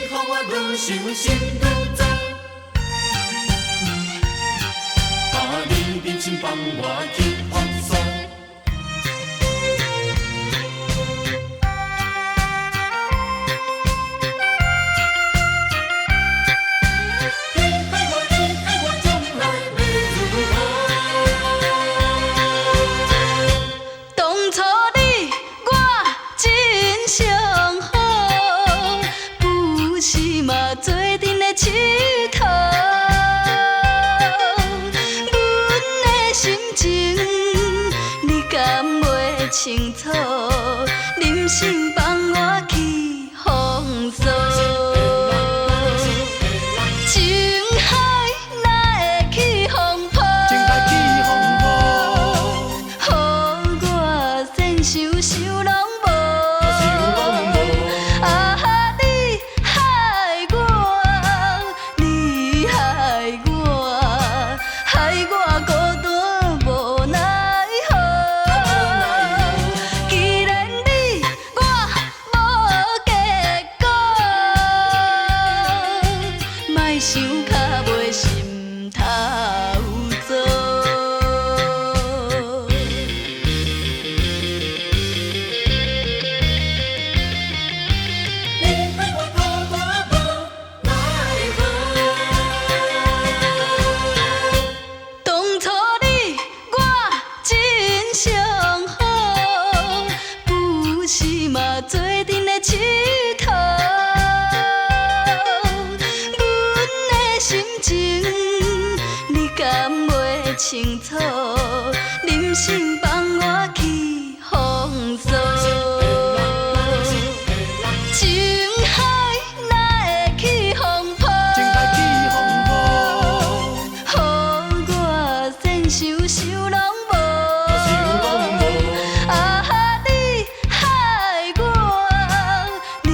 予我愈想心愈糟。你忍心放我去风霜？当初你我真相好，不是嘛做阵的佚佗。阮的心情你敢袂清楚？忍心放我去风霜？情海哪会起风波？予我先想拢无。啊！你害我，你害我，害我孤单无奈何。既然你我无结果，莫想较袂心头糟。当初你我真相好，不是嘛做阵的佚佗。阮的心情你敢袂清楚？忍心放我去风霜？情海哪会起风波？予我先想拢无。啊！你害我，你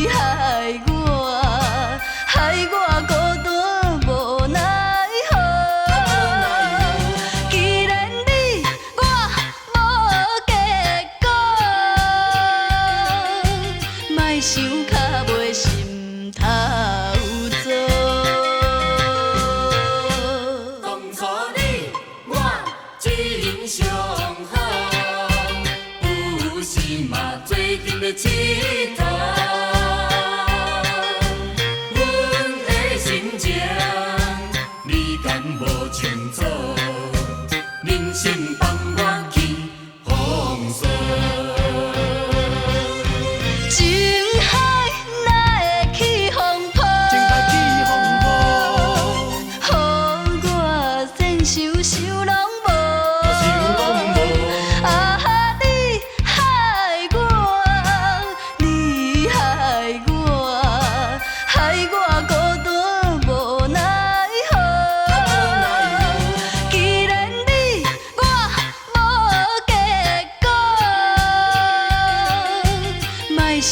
害我，害我孤单无奈何。既然你我无结果，莫想较袂心头糟。当初你我真相好，不是嘛做阵的佚佗。阮的心情你敢无清楚？忍心放我去风霜？情海哪会起风波？予我先想拢无。啊！你害我，你害我，害我孤单无奈何。既然你我无结果，莫想